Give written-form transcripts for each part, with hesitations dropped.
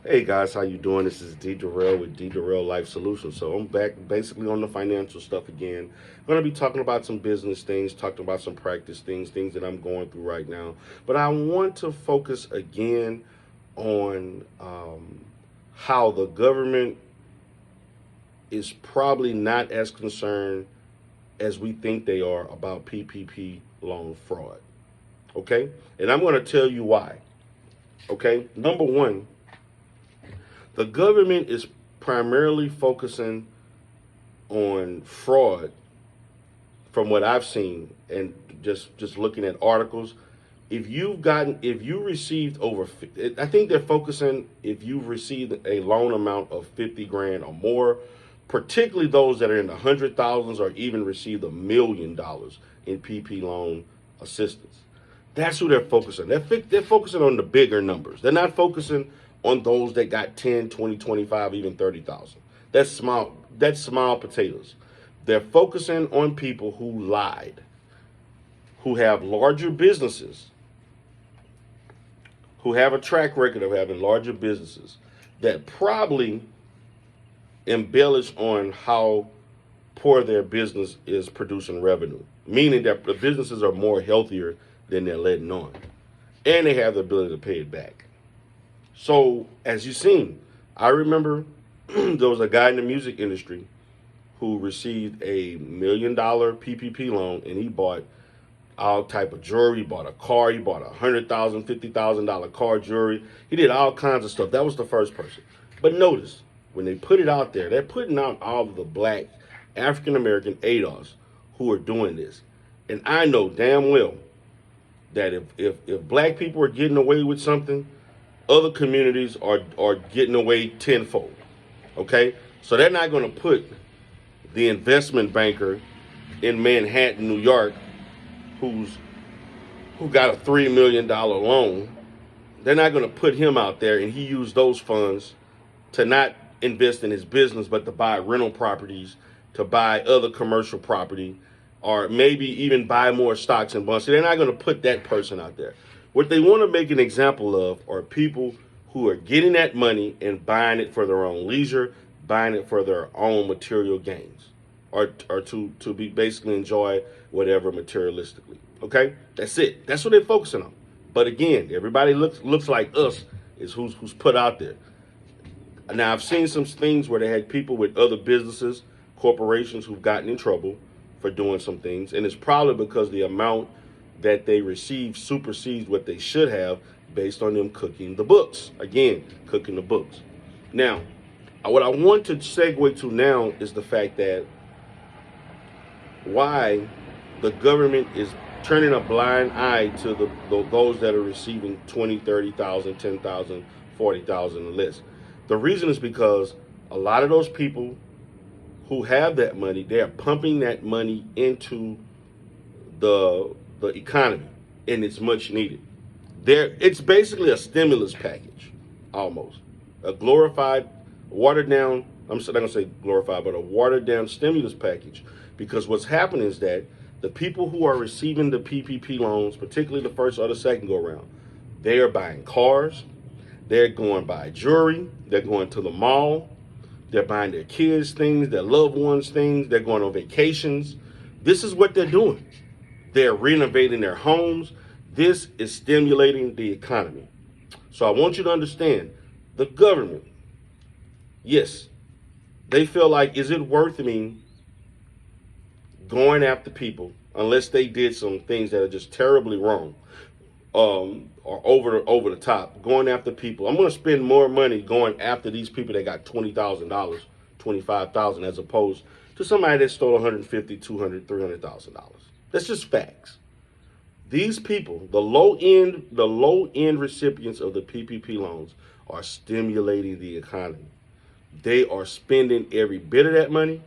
Hey guys, how you doing? This is D Durrell with D Durrell Life Solutions. So I'm back basically on the financial stuff again. I'm going to be talking about some business things, talking about some practice things, things that I'm going through right now. But I want to focus again on how the government is probably not as concerned as we think they are about PPP loan fraud. Okay? And I'm going to tell you why. Okay? Number one, the government is primarily focusing on fraud from what I've seen and just looking at articles. If you received over, I think they're focusing if you've received a loan amount of 50 grand or more, particularly those that are in the hundred thousands or even received $1 million in PP loan assistance. That's who they're focusing. They're focusing on the bigger numbers. They're not focusing on those that got 10, 20, 25, even 30,000. That's small potatoes. They're focusing on people who lied, who have larger businesses, who have a track record of having larger businesses that probably embellish on how poor their business is producing revenue, meaning that the businesses are more healthier than they're letting on. And they have the ability to pay it back. So, as you've seen, I remember there was a guy in the music industry who received a $1 million PPP loan, and he bought all type of jewelry. He bought a car. He bought $100,000, $50,000 car jewelry. He did all kinds of stuff. That was the first person. But notice, when they put it out there, they're putting out all of the black African American ADOS who are doing this. And I know damn well that if black people are getting away with something, other communities are getting away tenfold. Okay? So they're not going to put the investment banker in Manhattan, New York, who got a $3 million loan. They're not going to put him out there and he used those funds to not invest in his business, but to buy rental properties, to buy other commercial property, or maybe even buy more stocks and bonds. So they're not going to put that person out there. What they want to make an example of are people who are getting that money and buying it for their own leisure, buying it for their own material gains, or to be basically enjoy whatever materialistically. Okay, that's it. That's what they're focusing on. But again, everybody looks like us is who's put out there. Now I've seen some things where they had people with other businesses, corporations who've gotten in trouble for doing some things, and it's probably because the amount that they receive supersedes what they should have based on them cooking the books. Again, cooking the books. Now, what I want to segue to now is the fact that why the government is turning a blind eye to those that are receiving 20, 30,000, 10,000, 40,000 or less. The reason is because a lot of those people who have that money, they're pumping that money into the economy, and it's much needed. It's basically a stimulus package, almost a glorified, watered down. I'm not gonna say glorified, but a watered down stimulus package. Because what's happening is that the people who are receiving the PPP loans, particularly the first or the second go around, they are buying cars, they're going buy jewelry, they're going to the mall, they're buying their kids things, their loved ones things, they're going on vacations. This is what they're doing. They're renovating their homes. This is stimulating the economy. So I want you to understand, the government, yes, they feel like, is it worth me going after people unless they did some things that are just terribly wrong, or over the top, going after people? I'm going to spend more money going after these people that got $20,000, $25,000, as opposed to somebody that stole $150,000, $200,000, $300,000. That's just facts. These people, the low end recipients of the PPP loans, are stimulating the economy. They are spending every bit of that money,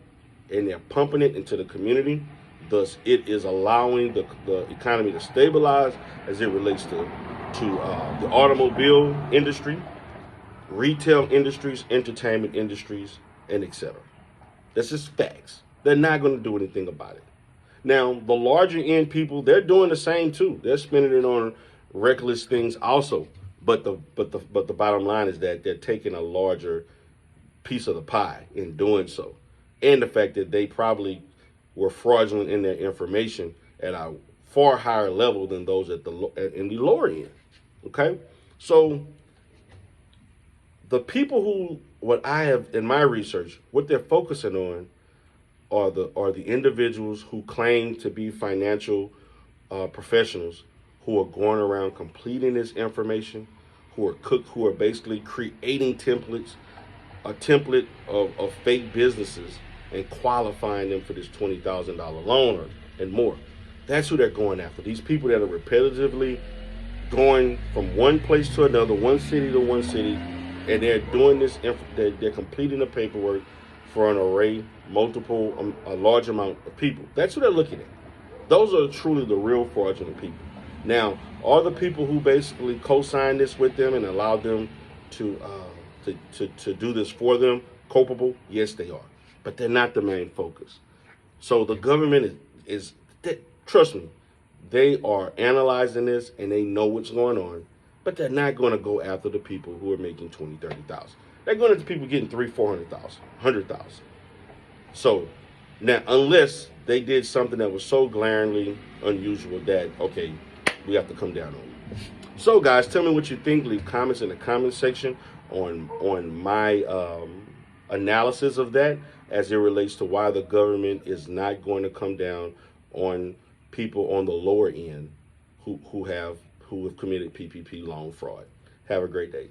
and they're pumping it into the community. Thus, it is allowing the economy to stabilize as it relates to the automobile industry, retail industries, entertainment industries, and etc. That's just facts. They're not going to do anything about it. Now, the larger end people, they're doing the same too. They're spending it on reckless things also, But the bottom line is that they're taking a larger piece of the pie in doing so, and the fact that they probably were fraudulent in their information at a far higher level than those in the lower end. Okay, so the people who, what I have in my research, what they're focusing on are the individuals who claim to be financial professionals, who are going around completing this information, who are basically creating templates, a template of fake businesses, and qualifying them for this $20,000 loan and more. That's who they're going after. These people that are repetitively going from one place to another, one city to one city, and they're doing this. They're completing the paperwork for an array, a large amount of people. That's who they're looking at. Those are truly the real fraudulent people. Now, are the people who basically co-signed this with them and allowed them to do this for them culpable? Yes, they are, but they're not the main focus. So the government is trust me, they are analyzing this and they know what's going on, but they're not going to go after the people who are making 20, 30,000. They're going after people getting 300,000, 400,000, 100,000. So now, unless they did something that was so glaringly unusual that, okay, we have to come down on you. So guys, tell me what you think. Leave comments in the comment section on my analysis of that as it relates to why the government is not going to come down on people on the lower end who have committed PPP loan fraud. Have a great day.